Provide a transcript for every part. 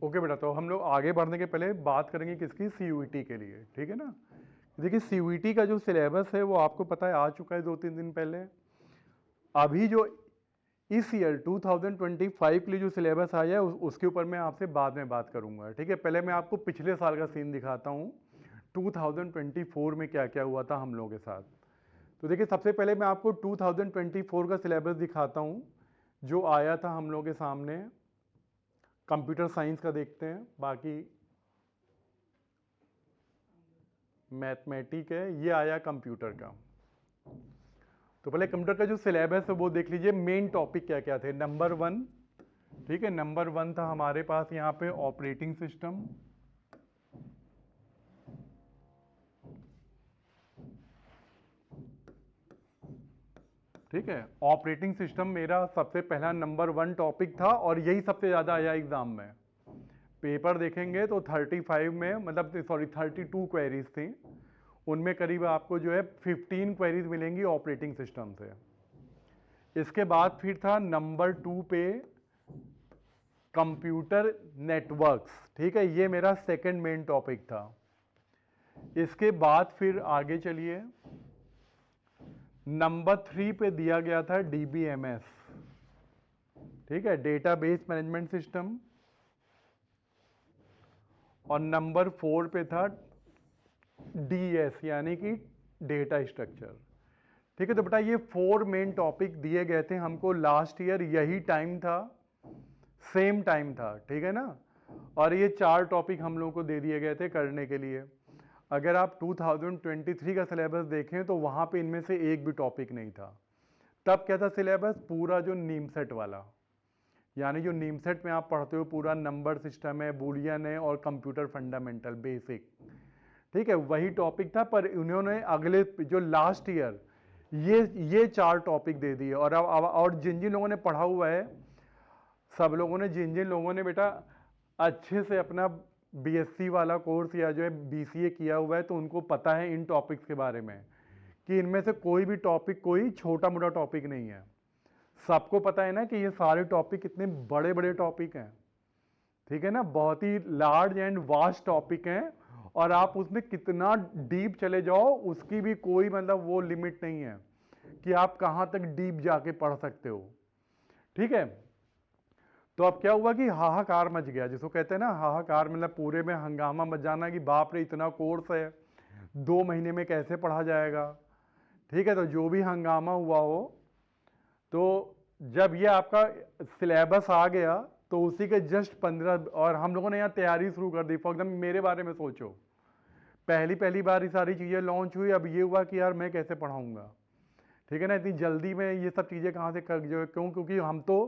Okay बेटा, तो हम लोग आगे बढ़ने के पहले बात करेंगे किसकी, सीयूईटी के लिए, ठीक है ना। देखिए सीयूईटी का जो सिलेबस है वो आपको पता है आ चुका है 2-3 दिन पहले। अभी जो इस ईयर 2025 के लिए जो सिलेबस आया है उसके ऊपर मैं आपसे बाद में बात करूंगा, ठीक है। पहले मैं आपको पिछले साल का सीन दिखाता हूँ, 2024 में क्या क्या हुआ था हम लोगों के साथ। तो देखिए सबसे पहले मैं आपको 2024 का सिलेबस दिखाता हूँ जो आया था हम लोगों के सामने। कंप्यूटर साइंस का देखते हैं, बाकी मैथमेटिक है, ये आया कंप्यूटर का। तो पहले कंप्यूटर का जो सिलेबस है वो देख लीजिए, मेन टॉपिक क्या क्या थे। नंबर 1, ठीक है, नंबर 1 था हमारे पास यहाँ पे ऑपरेटिंग सिस्टम। ठीक है, ऑपरेटिंग सिस्टम मेरा सबसे पहला नंबर 1 टॉपिक था और यही सबसे ज़्यादा आया एग्जाम में। पेपर देखेंगे तो 35 में, मतलब सॉरी 32 क्वेरीज थी, उनमें करीब आपको जो है 15 क्वेरीज मिलेंगी ऑपरेटिंग सिस्टम से। इसके बाद फिर था नंबर 2 पे कंप्यूटर नेटवर्क्स, ठीक है, ये मेरा सेकंड मेन टॉपिक था। इसके बाद फिर आगे चलिए, नंबर 3 पे दिया गया था डीबीएमएस, ठीक है, डेटाबेस मैनेजमेंट सिस्टम। और नंबर 4 पे था डीएस यानी कि डेटा स्ट्रक्चर, ठीक है। तो बेटा ये 4 मेन टॉपिक दिए गए थे हमको लास्ट ईयर, यही टाइम था, सेम टाइम था, ठीक है ना। और ये 4 टॉपिक हम लोगों को दे दिए गए थे करने के लिए। अगर आप 2023 का सिलेबस देखें तो वहां पे इनमें से एक भी टॉपिक नहीं था। तब क्या था सिलेबस, पूरा जो नीम सेट वाला, यानी जो नीम सेट में आप पढ़ते हो पूरा नंबर सिस्टम है, बूलियन है और कंप्यूटर फंडामेंटल बेसिक, ठीक है, वही टॉपिक था। पर उन्होंने अगले जो लास्ट ईयर ये 4 टॉपिक दे दिए। और अब और जिन जिन लोगों ने पढ़ा हुआ है, सब लोगों ने, जिन जिन लोगों ने बेटा अच्छे से अपना बीएससी वाला कोर्स या जो है बीसीए किया हुआ है, तो उनको पता है इन टॉपिक्स के बारे में कि इनमें से कोई भी टॉपिक कोई छोटा मोटा टॉपिक नहीं है। सबको पता है ना कि ये सारे टॉपिक कितने बड़े बड़े टॉपिक हैं, ठीक है ना, बहुत ही लार्ज एंड वास्ट टॉपिक हैं। और आप उसमें कितना डीप चले जाओ उसकी भी कोई मतलब वो लिमिट नहीं है कि आप कहां तक डीप जाके पढ़ सकते हो, ठीक है। तो अब क्या हुआ कि हाहाकार मच गया, जिसको कहते हैं ना हाहाकार, मतलब पूरे में हंगामा मच जाना कि बाप रे इतना कोर्स है, 2 महीने में कैसे पढ़ा जाएगा, ठीक है। तो जो भी हंगामा हुआ हो, तो जब ये आपका सिलेबस आ गया तो उसी के जस्ट 15, और हम लोगों ने यहाँ तैयारी शुरू कर दी। फॉर एग्जाम्पल मेरे बारे में सोचो, पहली पहली बार ये सारी चीज़ें लॉन्च हुई, अब ये हुआ कि यार मैं कैसे पढ़ाऊंगा, ठीक है ना, इतनी जल्दी में ये सब चीज़ें कहाँ से कर, जो क्यों, क्योंकि हम तो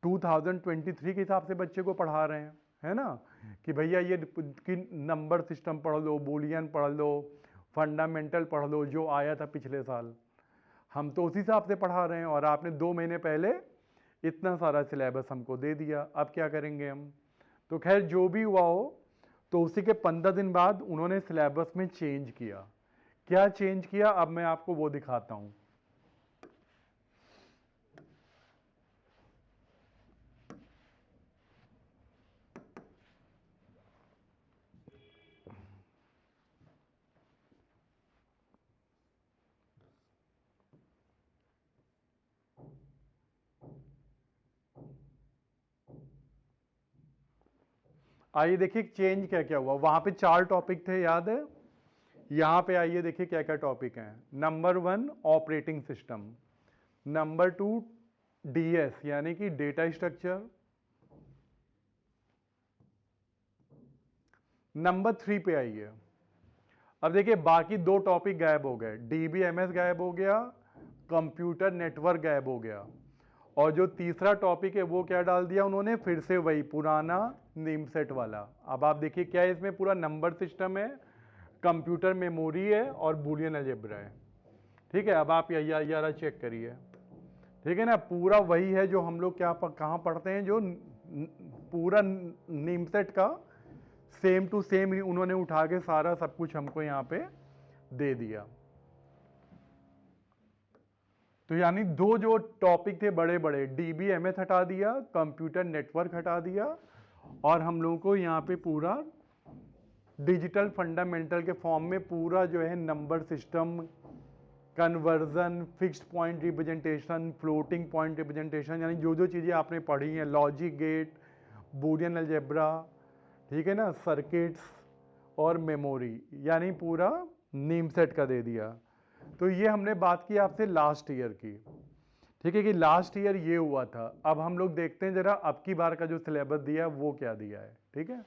2023 के हिसाब से बच्चे को पढ़ा रहे हैं, है ना, कि भैया ये कि नंबर सिस्टम पढ़ लो, बूलियन पढ़ लो, फंडामेंटल पढ़ लो, जो आया था पिछले साल, हम तो उसी हिसाब से पढ़ा रहे हैं। और आपने 2 महीने पहले इतना सारा सिलेबस हमको दे दिया, अब क्या करेंगे हम। तो खैर जो भी हुआ हो, तो उसी के 15 दिन बाद उन्होंने सिलेबस में चेंज किया। क्या चेंज किया, अब मैं आपको वो दिखाता हूं। आइए देखिए चेंज क्या क्या हुआ। वहां पे 4 टॉपिक थे, याद है, यहां पे आइए देखिए क्या क्या टॉपिक हैं। Number 1 operating system, number 2 DS यानी कि डेटा स्ट्रक्चर, नंबर 3 पे आइए। अब देखिए बाकी 2 टॉपिक गायब हो गए, डीबीएमएस गायब हो गया, कंप्यूटर नेटवर्क गायब हो गया, और जो तीसरा टॉपिक है वो क्या डाल दिया उन्होंने, फिर से वही पुराना नेम सेट वाला। अब आप देखिए क्या है, इसमें पूरा नंबर सिस्टम है, कंप्यूटर मेमोरी है और बूलियन अलजेब्रा है, ठीक है। अब आप यारा चेक करिए, ठीक है ना, पूरा वही है जो हम लोग क्या कहाँ पढ़ते हैं, जो पूरा नेम सेट का सेम टू सेम उन्होंने उठा के सारा सब कुछ हमको यहां पे दे दिया। तो यानी 2 जो टॉपिक थे बड़े बड़े, डीबीएमएस हटा दिया, कंप्यूटर नेटवर्क हटा दिया, और हम लोगों को यहाँ पे पूरा डिजिटल फंडामेंटल के फॉर्म में पूरा जो है number system, conversion, fixed point representation, floating point representation, यानी जो जो चीज़ें आपने पढ़ी हैं, लॉजिक गेट, बूलियन अलजेब्रा, ठीक है ना, सर्किट्स और मेमोरी, यानी पूरा नेम सेट का दे दिया। तो ये हमने बात की आपसे लास्ट ईयर की, ठीक है, कि लास्ट ईयर ये हुआ था। अब हम लोग देखते हैं जरा अब की बार का जो सिलेबस दिया है वो क्या दिया है, ठीक है,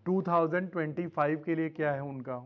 2025 के लिए क्या है उनका।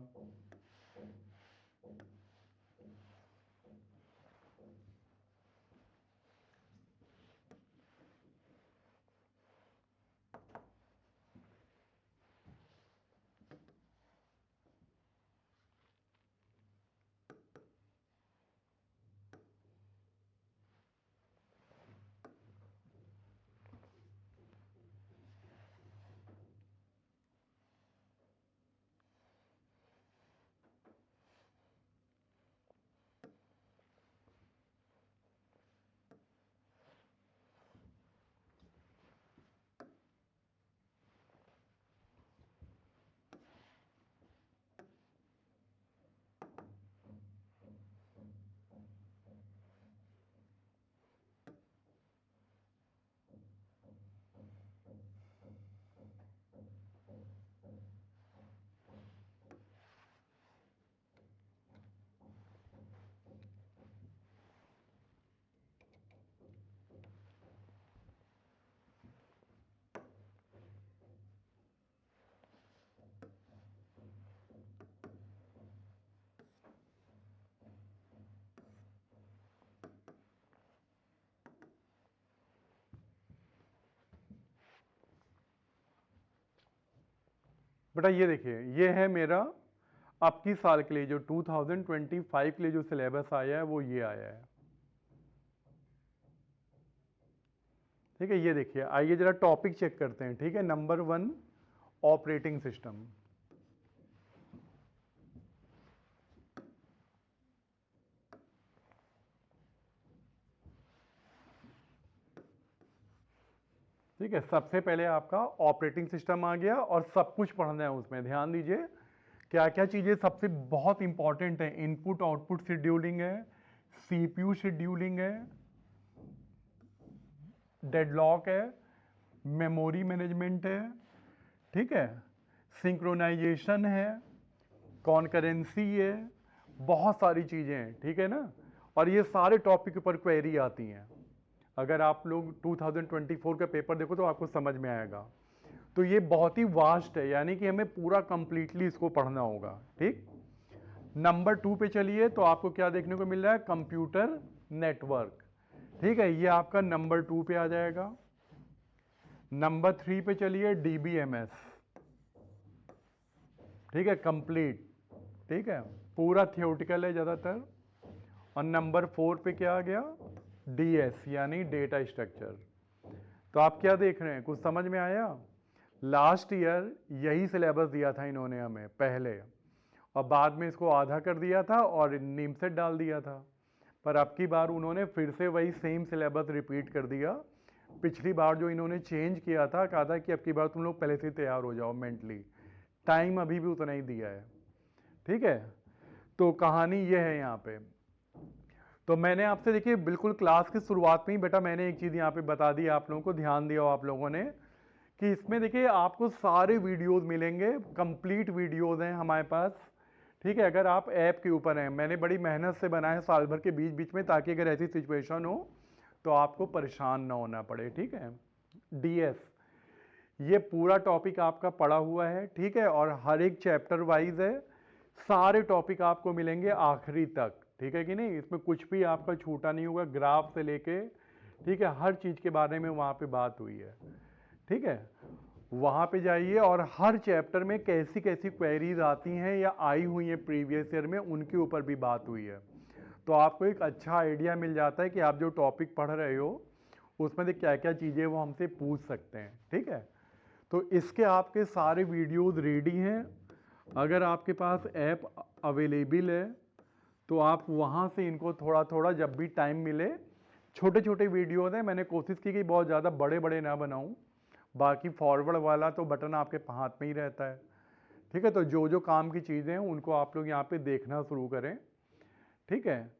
बेटा ये देखिए, ये है मेरा अब की साल के लिए जो 2025 के लिए जो सिलेबस आया है वो ये आया है, ठीक है। ये देखिए, आइए जरा टॉपिक चेक करते हैं, ठीक है। नंबर 1 ऑपरेटिंग सिस्टम, ठीक है। सबसे पहले आपका ऑपरेटिंग सिस्टम आ गया और सब कुछ पढ़ना है उसमें। ध्यान दीजिए क्या क्या चीज़ें सबसे बहुत इंपॉर्टेंट है। इनपुट आउटपुट शेड्यूलिंग है, सीपीयू शेड्यूलिंग है, डेडलॉक है, मेमोरी मैनेजमेंट है, ठीक है, सिंक्रोनाइजेशन है, कॉन्करेंसी है, बहुत सारी चीज़ें हैं, ठीक है ना। और ये सारे टॉपिक पर क्वेरी आती हैं। अगर आप लोग 2024 का पेपर देखो तो आपको समझ में आएगा। तो ये बहुत ही वास्ट है, यानी कि हमें पूरा कंप्लीटली इसको पढ़ना होगा, ठीक। नंबर 2 पे चलिए तो आपको क्या देखने को मिल रहा है, कंप्यूटर नेटवर्क, ठीक है, ये आपका नंबर 2 पे आ जाएगा। नंबर 3 पे चलिए, डीबीएमएस, ठीक है, कंप्लीट, ठीक है, पूरा थियोटिकल है ज़्यादातर। और नंबर 4 पे क्या आ गया, डीएस यानी डेटा स्ट्रक्चर। तो आप क्या देख रहे हैं, कुछ समझ में आया। लास्ट ईयर यही सिलेबस दिया था इन्होंने हमें पहले, और बाद में इसको आधा कर दिया था और नेम सेट डाल दिया था। पर अब की बार उन्होंने फिर से वही सेम सिलेबस रिपीट कर दिया। पिछली बार जो इन्होंने चेंज किया था, कहा था कि अब की बार तुम लोग पहले से तैयार हो जाओ मेंटली, टाइम अभी भी उतना ही दिया है, ठीक है। तो कहानी ये है यहाँ पे। तो मैंने आपसे देखिए बिल्कुल क्लास की शुरुआत में ही बेटा मैंने एक चीज़ यहाँ पे बता दी आप लोगों को, ध्यान दिया हो आप लोगों ने, कि इसमें देखिए आपको सारे वीडियोस मिलेंगे, कंप्लीट वीडियोस हैं हमारे पास, ठीक है। अगर आप ऐप के ऊपर हैं, मैंने बड़ी मेहनत से बनाए साल भर के बीच बीच में, ताकि अगर ऐसी सिचुएशन हो तो आपको परेशान ना होना पड़े, ठीक है। डीएस, ये पूरा टॉपिक आपका पढ़ा हुआ है, ठीक है, और हर एक चैप्टर वाइज है। सारे टॉपिक आपको मिलेंगे आखिरी तक, ठीक है कि नहीं, इसमें कुछ भी आपका छूटा नहीं होगा, ग्राफ से लेके, ठीक है, हर चीज़ के बारे में वहाँ पे बात हुई है, ठीक है। वहाँ पे जाइए और हर चैप्टर में कैसी कैसी क्वेरीज आती हैं या आई हुई हैं प्रीवियस ईयर में, उनके ऊपर भी बात हुई है। तो आपको एक अच्छा आइडिया मिल जाता है कि आप जो टॉपिक पढ़ रहे हो उसमें से क्या क्या चीज़ें वो हमसे पूछ सकते हैं, ठीक है। तो इसके आपके सारे वीडियोज़ रेडी हैं। अगर आपके पास ऐप अवेलेबल है तो आप वहाँ से इनको थोड़ा थोड़ा जब भी टाइम मिले, छोटे छोटे वीडियोज़ हैं, मैंने कोशिश की कि बहुत ज़्यादा बड़े बड़े ना बनाऊँ, बाकी फॉरवर्ड वाला तो बटन आपके हाथ में ही रहता है। ठीक है, तो जो जो काम की चीज़ें हैं उनको आप लोग यहाँ पे देखना शुरू करें। ठीक है,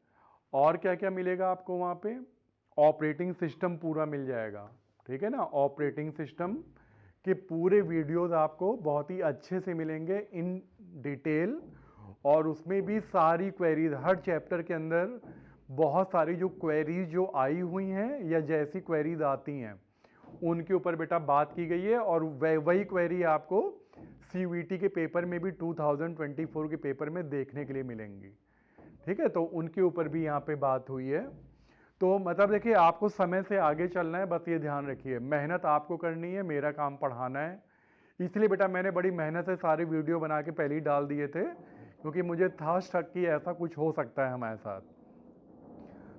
और क्या क्या मिलेगा आपको वहाँ पे? ऑपरेटिंग सिस्टम पूरा मिल जाएगा। ठीक है ना, ऑपरेटिंग सिस्टम के पूरे वीडियोस आपको बहुत ही अच्छे से मिलेंगे इन डिटेल, और उसमें भी सारी क्वेरीज, हर चैप्टर के अंदर बहुत सारी जो क्वेरीज जो आई हुई हैं या जैसी क्वेरीज आती हैं उनके ऊपर बेटा बात की गई है, और वही क्वेरी आपको CUET के पेपर में भी 2024 के पेपर में देखने के लिए मिलेंगी। ठीक है, तो उनके ऊपर भी यहाँ पे बात हुई है। तो मतलब देखिए, आपको समय से आगे चलना है, बस ये ध्यान रखिए, मेहनत आपको करनी है, मेरा काम पढ़ाना है। इसलिए बेटा मैंने बड़ी मेहनत से सारे वीडियो बना के पहले ही डाल दिए थे, क्योंकि मुझे था शक कि ऐसा कुछ हो सकता है हमारे साथ,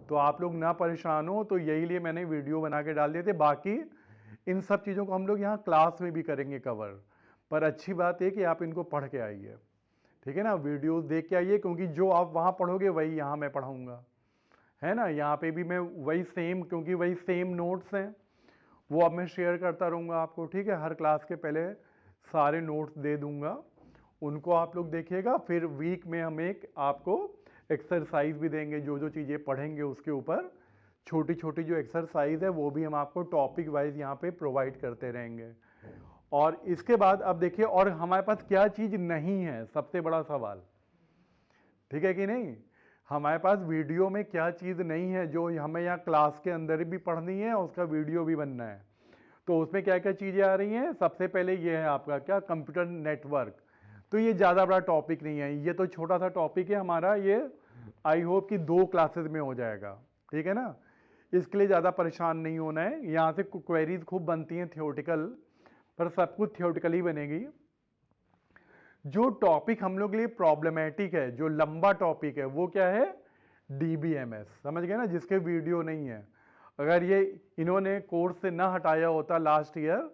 तो आप लोग ना परेशान हो, तो यही लिए मैंने वीडियो बना के डाल दिए थे। बाकी इन सब चीज़ों को हम लोग यहाँ क्लास में भी करेंगे कवर, पर अच्छी बात है कि आप इनको पढ़ के आइए। ठीक है ना, वीडियोस देख के आइए, क्योंकि जो आप वहाँ पढ़ोगे वही यहाँ मैं पढ़ाऊँगा, है ना। यहाँ पे भी मैं वही सेम, क्योंकि वही सेम नोट्स हैं, वो अब मैं शेयर करता रहूँगा आपको। ठीक है, हर क्लास के पहले सारे नोट्स दे दूँगा, उनको आप लोग देखिएगा। फिर वीक में हम एक आपको एक्सरसाइज भी देंगे, जो जो चीज़ें पढ़ेंगे उसके ऊपर छोटी छोटी जो एक्सरसाइज है वो भी हम आपको टॉपिक वाइज यहाँ पे प्रोवाइड करते रहेंगे। और इसके बाद अब देखिए, और हमारे पास क्या चीज़ नहीं है, सबसे बड़ा सवाल, ठीक है कि नहीं। हमारे पास वीडियो में क्या चीज़ नहीं है जो हमें यहाँ क्लास के अंदर भी पढ़नी है और उसका वीडियो भी बनना है। तो उसमें क्या क्या चीज़ें आ रही हैं? सबसे पहले ये है आपका क्या, कंप्यूटर नेटवर्क। तो ये ज़्यादा बड़ा टॉपिक नहीं है, ये तो छोटा सा टॉपिक है हमारा, ये आई होप कि 2 क्लासेस में हो जाएगा। ठीक है ना, इसके लिए ज़्यादा परेशान नहीं होना है। यहाँ से क्वेरीज खूब बनती हैं थियोटिकल, पर सब कुछ थियोटिकल ही बनेगी। जो टॉपिक हम लोग के लिए प्रॉब्लमेटिक है, जो लंबा टॉपिक है, वो क्या है? DBMS, समझ गए ना, जिसके वीडियो नहीं है। अगर ये इन्होंने कोर्स से ना हटाया होता लास्ट ईयर,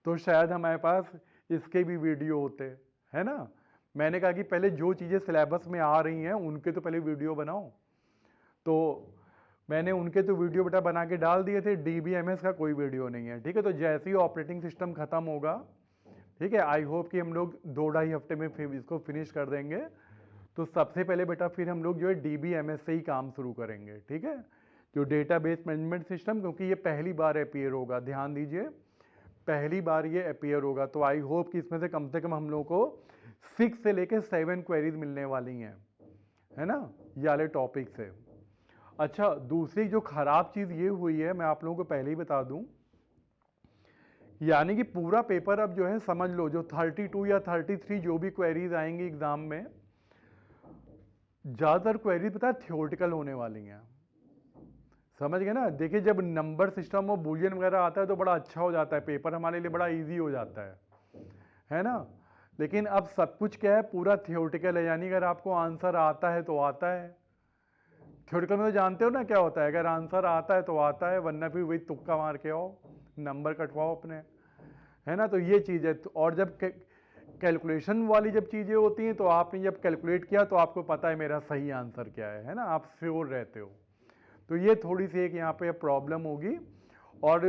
तो शायद हमारे पास इसके भी वीडियो होते, है ना। मैंने कहा कि पहले जो चीज़ें सिलेबस में आ रही हैं उनके तो पहले वीडियो बनाओ, तो मैंने उनके तो वीडियो बेटा बना के डाल दिए थे, DBMS का कोई वीडियो नहीं है। ठीक है, तो जैसे ही ऑपरेटिंग सिस्टम खत्म होगा, ठीक है, आई होप कि हम लोग 2-2.5 हफ्ते में फिर इसको फिनिश कर देंगे, तो सबसे पहले बेटा फिर हम लोग जो है DBMS से ही काम शुरू करेंगे। ठीक है, जो डेटाबेस मैनेजमेंट सिस्टम, क्योंकि ये पहली बार अपीयर होगा, ध्यान दीजिए, पहली बार ये अपीयर होगा, तो आई होप कि इसमें से कम हम लोग को 6 से लेकर 7 क्वेरीज मिलने वाली हैं, है ना, ये वाले टॉपिक से। अच्छा, दूसरी जो खराब चीज़ ये हुई है, मैं आप लोगों को पहले ही बता दूं, यानी कि पूरा पेपर अब जो है समझ लो, जो 32 या 33 जो भी क्वेरीज आएंगी एग्जाम में, ज़्यादातर क्वेरीज पता है थियोरटिकल होने वाली हैं। समझ गए ना। देखिए, जब नंबर सिस्टम और बूलियन वगैरह आता है तो बड़ा अच्छा हो जाता है, पेपर हमारे लिए बड़ा इजी हो जाता है ना। लेकिन अब सब कुछ क्या है, पूरा थियोरटिकल है, यानी अगर आपको आंसर आता है तो आता है। थियोरटिकल में तो जानते हो ना क्या होता है, अगर आंसर आता है तो आता है, वरना फिर वही तुक्का मार के आओ, नंबर कटवाओ अपने, है ना। तो ये चीज़ है। और जब कैलकुलेशन वाली जब चीज़ें होती हैं, तो आपने जब कैलकुलेट किया तो आपको पता है मेरा सही आंसर क्या है ना, आप श्योर रहते हो। तो ये थोड़ी सी एक यहाँ पे प्रॉब्लम होगी। और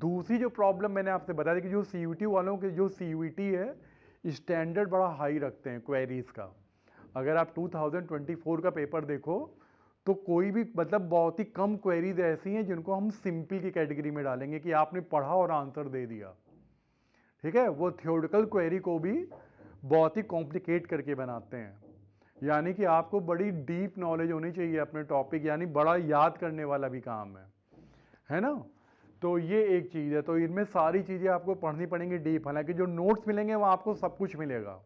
दूसरी जो प्रॉब्लम मैंने आपसे बताया कि जो CUET वालों के, जो CUET है, स्टैंडर्ड बड़ा हाई रखते हैं क्वेरीज का। अगर आप 2024 का पेपर देखो तो कोई भी, मतलब बहुत ही कम क्वेरीज ऐसी हैं जिनको हम सिंपल की कैटेगरी में डालेंगे कि आपने पढ़ा और आंसर दे दिया। ठीक है, वो थियोरटिकल क्वेरी को भी बहुत ही कॉम्प्लिकेट करके बनाते हैं, यानी कि आपको बड़ी डीप नॉलेज होनी चाहिए अपने टॉपिक, यानी बड़ा याद करने वाला भी काम है ना। तो ये एक चीज़ है, तो इनमें सारी चीज़ें आपको पढ़नी पड़ेंगी डीप। हालांकि जो नोट्स मिलेंगे वहाँ आपको सब कुछ मिलेगा,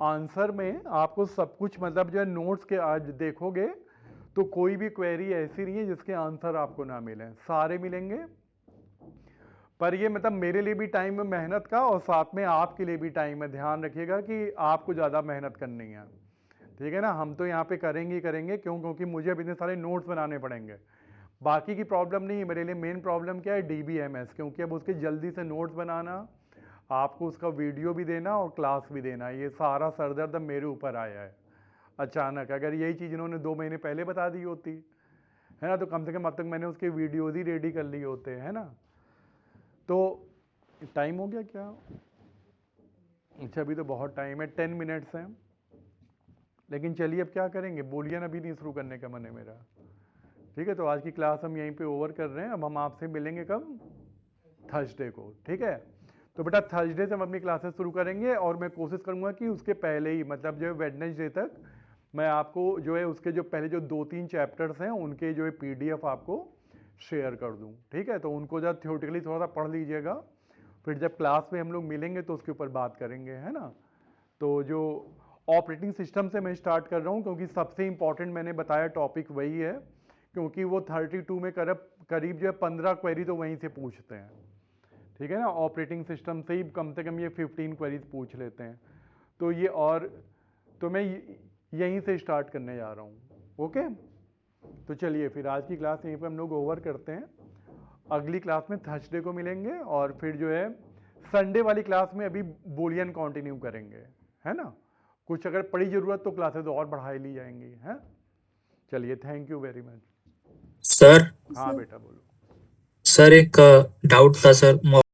आंसर में आपको सब कुछ, मतलब जो है नोट्स के आज देखोगे तो कोई भी क्वेरी ऐसी नहीं है जिसके आंसर आपको ना मिले, सारे मिलेंगे। पर ये मतलब मेरे लिए भी टाइम है मेहनत का, और साथ में आपके लिए भी टाइम है, ध्यान रखिएगा कि आपको ज़्यादा मेहनत करनी है। ठीक है ना, हम तो यहाँ पे करेंगे ही करेंगे, क्यों? क्योंकि मुझे अब इतने सारे नोट्स बनाने पड़ेंगे। बाकी की प्रॉब्लम नहीं है मेरे लिए, मेन प्रॉब्लम क्या है? DBMS, क्योंकि अब उसके जल्दी से नोट्स बनाना, आपको उसका वीडियो भी देना और क्लास भी देना, ये सारा सरदर्द मेरे ऊपर आया है अचानक। अगर यही चीज़ इन्होंने 2 महीने पहले बता दी होती, है ना, तो कम से कम अब तक मैंने उसके वीडियोज़ ही रेडी कर लिए होते, है ना। तो टाइम हो गया क्या? अच्छा अभी तो बहुत टाइम है, 10 मिनट्स हैं। लेकिन चलिए अब क्या करेंगे, बोलिए ना, अभी नहीं शुरू करने का मन है मेरा। ठीक है, तो आज की क्लास हम यहीं पे ओवर कर रहे हैं। अब हम आपसे मिलेंगे कब? थर्सडे को, ठीक है। तो बेटा थर्सडे से हम अपनी क्लासेस शुरू करेंगे और मैं कोशिश करूंगा कि उसके पहले ही, मतलब जो है वेडनेसडे तक मैं आपको जो है उसके जो पहले जो 2-3 चैप्टर्स हैं उनके जो है पीडीएफ आपको शेयर कर दूं, ठीक है। तो उनको जब थ्योरेटिकली थोड़ा सा पढ़ लीजिएगा, फिर जब क्लास में हम लोग मिलेंगे तो उसके ऊपर बात करेंगे, है ना। तो जो ऑपरेटिंग सिस्टम से मैं स्टार्ट कर रहा हूँ क्योंकि सबसे इंपॉर्टेंट मैंने बताया टॉपिक वही है, क्योंकि वो 32 में करीब जो है 15 क्वेरी तो वहीं से पूछते हैं, ठीक है ना। ऑपरेटिंग सिस्टम से ही कम से कम ये 15 क्वेरीज पूछ लेते हैं। तो ये और तो मैं यहीं से स्टार्ट करने जा रहा हूँ, ओके। तो चलिए फिर आज की क्लास यहीं पर हम लोग ओवर करते हैं। अगली क्लास में थर्सडे को मिलेंगे और फिर जो है संडे वाली क्लास में अभी बूलियन कंटिन्यू करेंगे, है ना। कुछ अगर पड़ी जरूरत तो क्लासेस और बढ़ाई ली जाएंगी, हैं। चलिए, thank you very much. Sir हाँ बेटा बोलो। सर एक डाउट था सर।